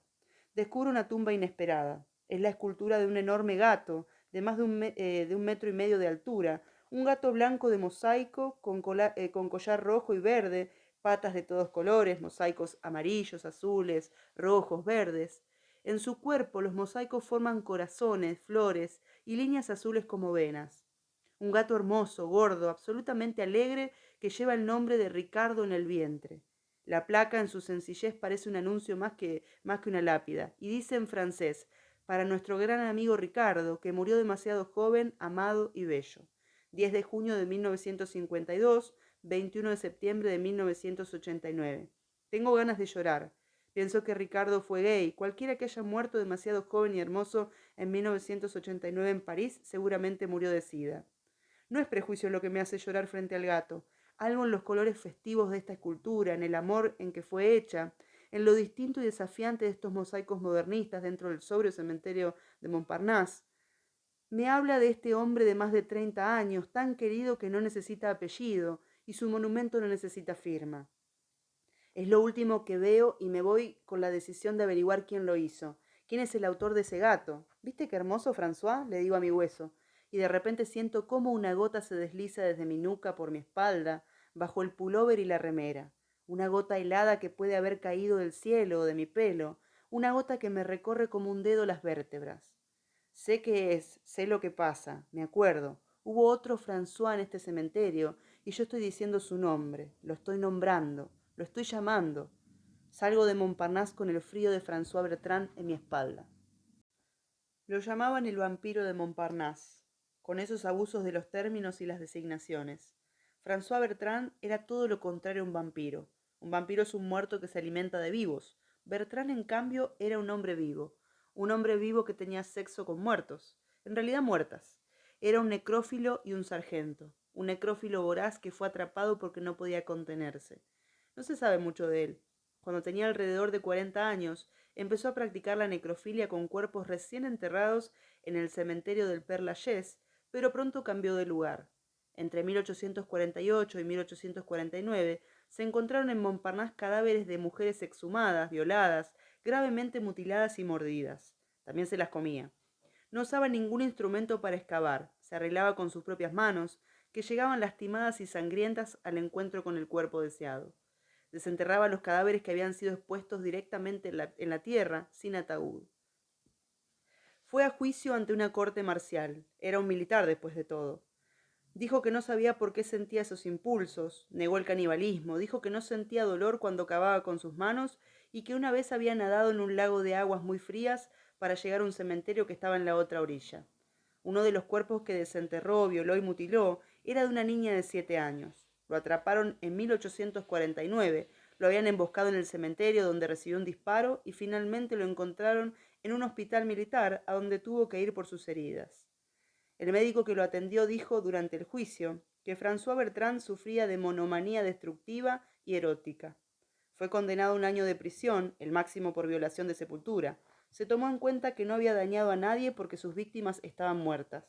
A: Descubro una tumba inesperada. Es la escultura de un enorme gato, de más de un metro y medio de altura, un gato blanco de mosaico con collar rojo y verde, patas de todos colores, mosaicos amarillos, azules, rojos, verdes. En su cuerpo los mosaicos forman corazones, flores y líneas azules como venas. Un gato hermoso, gordo, absolutamente alegre, que lleva el nombre de Ricardo en el vientre. La placa en su sencillez parece un anuncio más que una lápida, y dice en francés, para nuestro gran amigo Ricardo, que murió demasiado joven, amado y bello. 10 de junio de 1952, 21 de septiembre de 1989. Tengo ganas de llorar. Pienso que Ricardo fue gay. Cualquiera que haya muerto demasiado joven y hermoso en 1989 en París seguramente murió de sida. No es prejuicio lo que me hace llorar frente al gato. Algo en los colores festivos de esta escultura, en el amor en que fue hecha, en lo distinto y desafiante de estos mosaicos modernistas dentro del sobrio cementerio de Montparnasse. Me habla de este hombre de más de 30 años, tan querido que no necesita apellido, y su monumento no necesita firma. Es lo último que veo y me voy con la decisión de averiguar quién lo hizo. ¿Quién es el autor de ese gato? ¿Viste qué hermoso, François? Le digo a mi hueso. y de repente siento cómo una gota se desliza desde mi nuca por mi espalda, bajo el pullover y la remera, una gota helada que puede haber caído del cielo o de mi pelo, una gota que me recorre como un dedo las vértebras. Sé qué es, sé lo que pasa, me acuerdo. Hubo otro François en este cementerio y yo estoy diciendo su nombre, lo estoy nombrando, lo estoy llamando. Salgo de Montparnasse con el frío de François Bertrand en mi espalda. Lo llamaban el vampiro de Montparnasse, con esos abusos de los términos y las designaciones. François Bertrand era todo lo contrario a un vampiro. Un vampiro es un muerto que se alimenta de vivos. Bertrand, en cambio, era un hombre vivo que tenía sexo con muertos, en realidad muertas. Era un necrófilo y un sargento, un necrófilo voraz que fue atrapado porque no podía contenerse. No se sabe mucho de él. Cuando tenía alrededor de 40 años, empezó a practicar la necrofilia con cuerpos recién enterrados en el cementerio del Père Lachaise, pero pronto cambió de lugar. Entre 1848 y 1849 se encontraron en Montparnasse cadáveres de mujeres exhumadas, violadas, gravemente mutiladas y mordidas. También se las comía. No usaba ningún instrumento para excavar, se arreglaba con sus propias manos, que llegaban lastimadas y sangrientas al encuentro con el cuerpo deseado. Desenterraba los cadáveres que habían sido expuestos directamente en la tierra, sin ataúd. Fue a juicio ante una corte marcial. Era un militar después de todo. Dijo que no sabía por qué sentía esos impulsos, negó el canibalismo, dijo que no sentía dolor cuando cavaba con sus manos y que una vez había nadado en un lago de aguas muy frías para llegar a un cementerio que estaba en la otra orilla. Uno de los cuerpos que desenterró, violó y mutiló era de una niña de 7 años. Lo atraparon en 1849, lo habían emboscado en el cementerio donde recibió un disparo y finalmente lo encontraron en un hospital militar a donde tuvo que ir por sus heridas. El médico que lo atendió dijo durante el juicio que François Bertrand sufría de monomanía destructiva y erótica. Fue condenado a un año de prisión, el máximo por violación de sepultura. Se tomó en cuenta que no había dañado a nadie porque sus víctimas estaban muertas.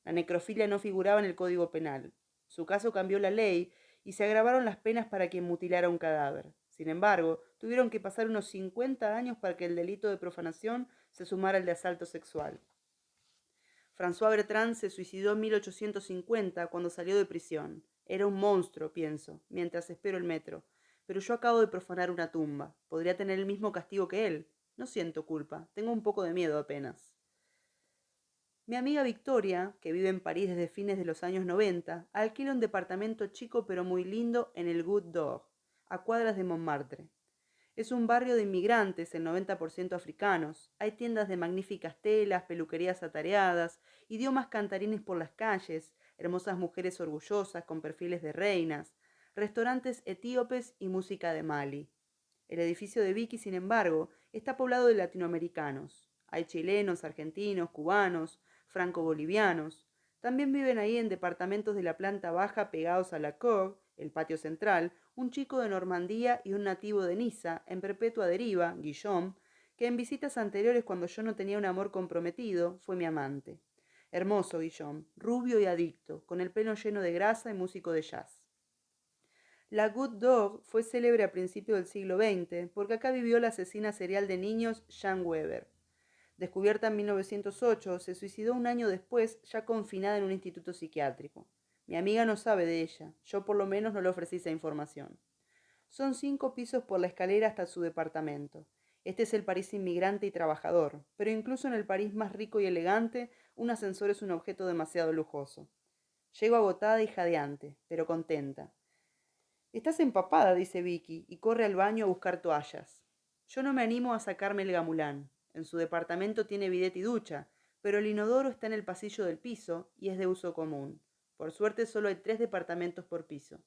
A: La necrofilia no figuraba en el Código Penal. Su caso cambió la ley y se agravaron las penas para quien mutilara un cadáver. Sin embargo, tuvieron que pasar unos 50 años para que el delito de profanación se sumara al de asalto sexual. François Bertrand se suicidó en 1850 cuando salió de prisión. Era un monstruo, pienso, mientras espero el metro. Pero yo acabo de profanar una tumba. Podría tener el mismo castigo que él. No siento culpa. Tengo un poco de miedo apenas. Mi amiga Victoria, que vive en París desde fines de los años 90, alquila un departamento chico pero muy lindo en el Goutte d'Or, a cuadras de Montmartre. Es un barrio de inmigrantes, el 90% africanos. Hay tiendas de magníficas telas, peluquerías atareadas, idiomas cantarines por las calles, hermosas mujeres orgullosas con perfiles de reinas, restaurantes etíopes y música de Mali. El edificio de Vicky, sin embargo, está poblado de latinoamericanos. Hay chilenos, argentinos, cubanos, franco-bolivianos. También viven ahí en departamentos de la planta baja pegados a la Cour, el patio central, un chico de Normandía y un nativo de Niza, en perpetua deriva, Guillaume, que en visitas anteriores cuando yo no tenía un amor comprometido, fue mi amante. Hermoso Guillaume, rubio y adicto, con el pelo lleno de grasa y músico de jazz. La Goutte d'Or fue célebre a principios del siglo XX porque acá vivió la asesina serial de niños Jean Weber. Descubierta en 1908, se suicidó un año después, ya confinada en un instituto psiquiátrico. Mi amiga no sabe de ella, yo por lo menos no le ofrecí esa información. Son 5 pisos por la escalera hasta su departamento. Este es el París inmigrante y trabajador, pero incluso en el París más rico y elegante, un ascensor es un objeto demasiado lujoso. Llego agotada y jadeante, pero contenta. Estás empapada, dice Vicky, y corre al baño a buscar toallas. Yo no me animo a sacarme el gamulán. En su departamento tiene bidet y ducha, pero el inodoro está en el pasillo del piso y es de uso común. Por suerte solo hay 3 departamentos por piso.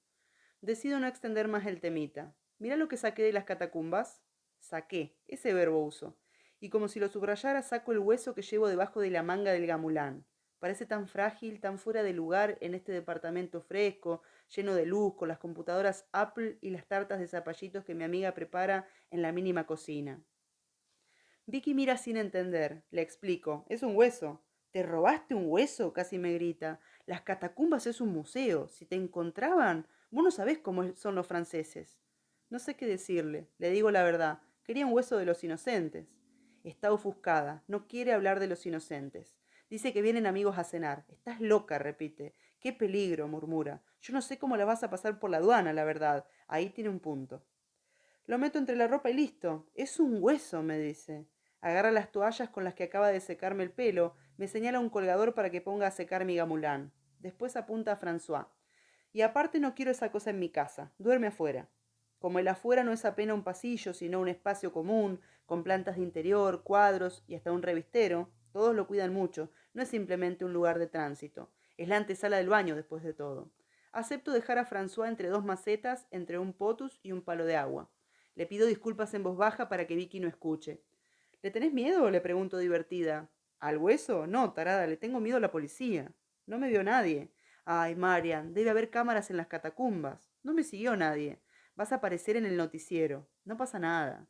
A: Decido no extender más el temita. Mirá lo que saqué de las catacumbas. Saqué, ese verbo uso. Y como si lo subrayara, saco el hueso que llevo debajo de la manga del gamulán. Parece tan frágil, tan fuera de lugar en este departamento fresco, lleno de luz, con las computadoras Apple y las tartas de zapallitos que mi amiga prepara en la mínima cocina. Vicky mira sin entender. Le explico. Es un hueso. ¿Te robaste un hueso? Casi me grita. Las catacumbas es un museo. Si te encontraban, vos no sabés cómo son los franceses. No sé qué decirle. Le digo la verdad. Quería un hueso de los inocentes. Está ofuscada. No quiere hablar de los inocentes. Dice que vienen amigos a cenar. Estás loca, repite. Qué peligro, murmura. Yo no sé cómo la vas a pasar por la aduana, la verdad. Ahí tiene un punto. Lo meto entre la ropa y listo. Es un hueso, me dice. Agarra las toallas con las que acaba de secarme el pelo, me señala un colgador para que ponga a secar mi gamulán. Después apunta a François. Y aparte no quiero esa cosa en mi casa. Duerme afuera. Como el afuera no es apenas un pasillo, sino un espacio común, con plantas de interior, cuadros y hasta un revistero, todos lo cuidan mucho, no es simplemente un lugar de tránsito, es la antesala del baño después de todo. Acepto dejar a François entre dos macetas, entre un potus y un palo de agua. Le pido disculpas en voz baja para que Vicky no escuche. ¿Le tenés miedo?, le pregunto divertida. ¿Al hueso? No, tarada, le tengo miedo a la policía. No me vio nadie. Ay, Marian, debe haber cámaras en las catacumbas. No me siguió nadie. Vas a aparecer en el noticiero. No pasa nada.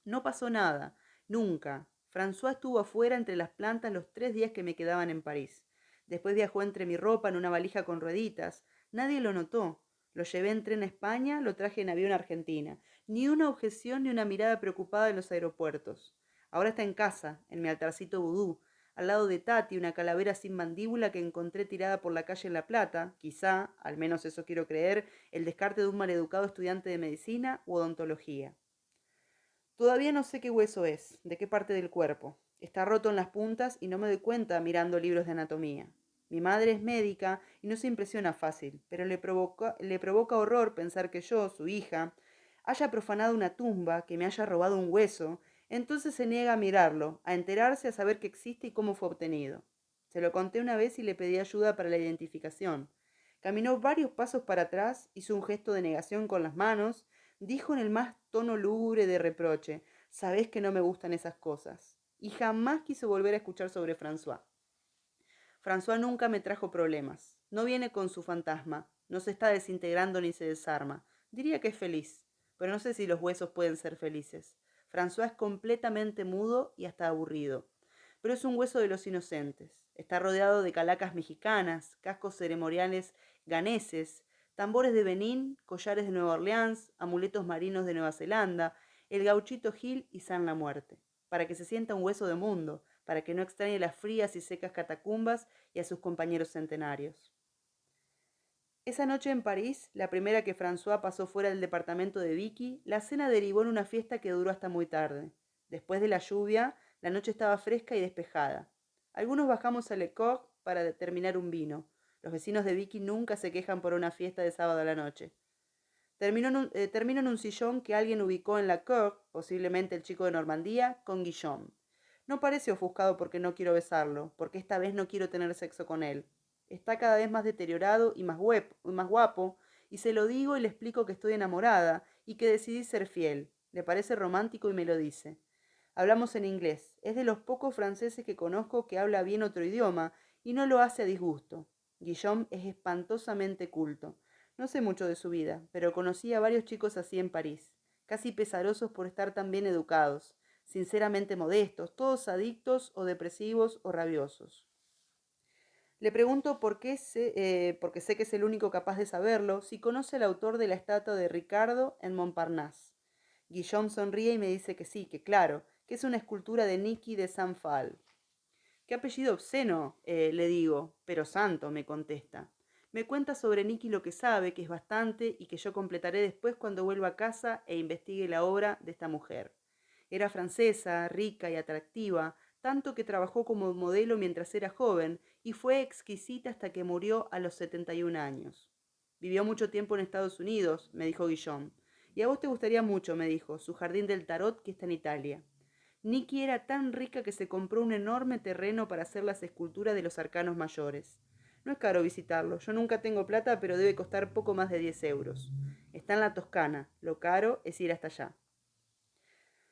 A: No pasó nada. Nunca. François estuvo afuera entre las plantas los 3 días que me quedaban en París. Después viajó entre mi ropa en una valija con rueditas. Nadie lo notó. Lo llevé en tren a España, lo traje en avión a Argentina. Ni una objeción ni una mirada preocupada en los aeropuertos. Ahora está en casa, en mi altarcito vudú, al lado de Tati, una calavera sin mandíbula que encontré tirada por la calle en La Plata, quizá, al menos eso quiero creer, el descarte de un maleducado estudiante de medicina u odontología. Todavía no sé qué hueso es, de qué parte del cuerpo. Está roto en las puntas y no me doy cuenta mirando libros de anatomía. Mi madre es médica y no se impresiona fácil, pero le provoca horror pensar que yo, su hija, haya profanado una tumba, que me haya robado un hueso, entonces se niega a mirarlo, a enterarse, a saber que existe y cómo fue obtenido. Se lo conté una vez y le pedí ayuda para la identificación. Caminó varios pasos para atrás, hizo un gesto de negación con las manos, dijo en el más tono lúgubre de reproche: sabés que no me gustan esas cosas. Y jamás quiso volver a escuchar sobre François. François nunca me trajo problemas. No viene con su fantasma, no se está desintegrando ni se desarma. Diría que es feliz, pero no sé si los huesos pueden ser felices. François es completamente mudo y hasta aburrido. Pero es un hueso de los inocentes. Está rodeado de calacas mexicanas, cascos ceremoniales ganeses, tambores de Benín, collares de Nueva Orleans, amuletos marinos de Nueva Zelanda, el gauchito Gil y San la Muerte, para que se sienta un hueso de mundo, para que no extrañe las frías y secas catacumbas y a sus compañeros centenarios. Esa noche en París, la primera que François pasó fuera del departamento de Vicky, la cena derivó en una fiesta que duró hasta muy tarde. Después de la lluvia, la noche estaba fresca y despejada. Algunos bajamos a Le Coq para terminar un vino. Los vecinos de Vicky nunca se quejan por una fiesta de sábado a la noche. Termino en un sillón que alguien ubicó en la Cour, posiblemente el chico de Normandía, con Guillaume. No parece ofuscado porque no quiero besarlo, porque esta vez no quiero tener sexo con él. Está cada vez más deteriorado y más guapo, y se lo digo y le explico que estoy enamorada y que decidí ser fiel. Le parece romántico y me lo dice. Hablamos en inglés. Es de los pocos franceses que conozco que habla bien otro idioma y no lo hace a disgusto. Guillaume es espantosamente culto. No sé mucho de su vida, pero conocí a varios chicos así en París, casi pesarosos por estar tan bien educados, sinceramente modestos, todos adictos o depresivos o rabiosos. Le pregunto porque sé que es el único capaz de saberlo, si conoce al autor de la estatua de Ricardo en Montparnasse. Guillaume sonríe y me dice que sí, que claro, que es una escultura de Niki de Saint-Phal. ¿Qué apellido obsceno? Le digo. Pero santo, me contesta. Me cuenta sobre Nicky lo que sabe, que es bastante, y que yo completaré después cuando vuelva a casa e investigue la obra de esta mujer. Era francesa, rica y atractiva, tanto que trabajó como modelo mientras era joven y fue exquisita hasta que murió a los 71 años. Vivió mucho tiempo en Estados Unidos, me dijo Guillaume. Y a vos te gustaría mucho, me dijo, su jardín del tarot que está en Italia. Nicky era tan rica que se compró un enorme terreno para hacer las esculturas de los arcanos mayores. No es caro visitarlo, yo nunca tengo plata, pero debe costar poco más de 10 euros. Está en la Toscana, lo caro es ir hasta allá.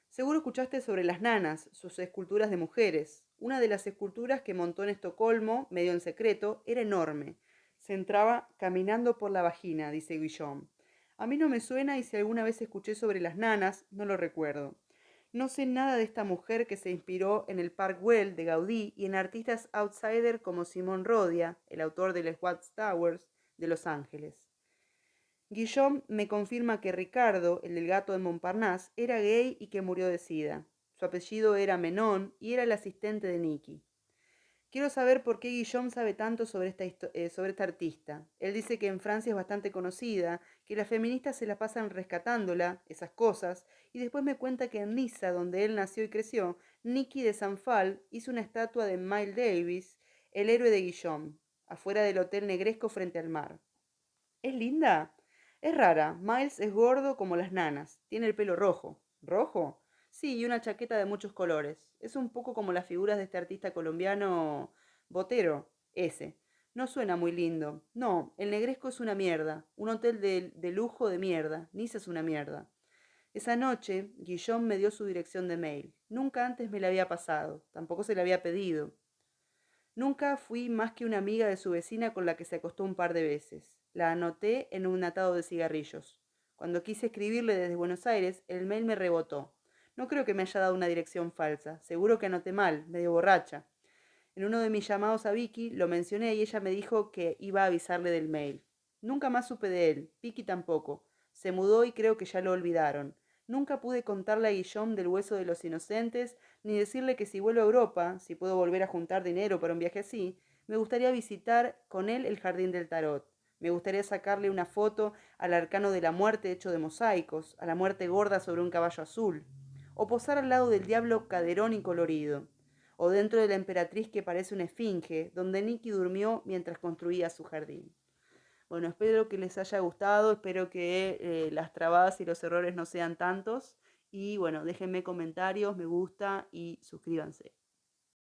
A: Seguro escuchaste sobre las nanas, sus esculturas de mujeres. Una de las esculturas que montó en Estocolmo, medio en secreto, era enorme. Se entraba caminando por la vagina, dice Guillaume. A mí no me suena y si alguna vez escuché sobre las nanas, no lo recuerdo. No sé nada de esta mujer que se inspiró en el Park Güell de Gaudí y en artistas outsider como Simón Rodia, el autor de Les Watchtowers de Los Ángeles. Guillaume me confirma que Ricardo, el del gato de Montparnasse, era gay y que murió de sida. Su apellido era Menon y era el asistente de Nicky. Quiero saber por qué Guillaume sabe tanto sobre sobre esta artista. Él dice que en Francia es bastante conocida, que las feministas se la pasan rescatándola, esas cosas, y después me cuenta que en Niza, donde él nació y creció, Nicky de Sanfal hizo una estatua de Miles Davis, el héroe de Guillaume, afuera del Hotel Negresco frente al mar. ¿Es linda? Es rara. Miles es gordo como las nanas. Tiene el pelo rojo. ¿Rojo? Sí, y una chaqueta de muchos colores. Es un poco como las figuras de este artista colombiano Botero, ese. No suena muy lindo. No, el Negresco es una mierda. Un hotel de lujo de mierda. Nice es una mierda. Esa noche, Guillaume me dio su dirección de mail. Nunca antes me la había pasado. Tampoco se la había pedido. Nunca fui más que una amiga de su vecina con la que se acostó un par de veces. La anoté en un atado de cigarrillos. Cuando quise escribirle desde Buenos Aires, el mail me rebotó. No creo que me haya dado una dirección falsa. Seguro que anoté mal, medio borracha. En uno de mis llamados a Vicky lo mencioné y ella me dijo que iba a avisarle del mail. Nunca más supe de él, Vicky tampoco. Se mudó y creo que ya lo olvidaron. Nunca pude contarle a Guillaume del hueso de los inocentes, ni decirle que si vuelvo a Europa, si puedo volver a juntar dinero para un viaje así, me gustaría visitar con él el jardín del tarot. Me gustaría sacarle una foto al arcano de la muerte hecho de mosaicos, a la muerte gorda sobre un caballo azul, o posar al lado del diablo caderón y colorido, o dentro de la emperatriz que parece una esfinge, donde Nicky durmió mientras construía su jardín. Bueno, espero que les haya gustado, espero que las trabadas y los errores no sean tantos. Y bueno, déjenme comentarios, me gusta y suscríbanse.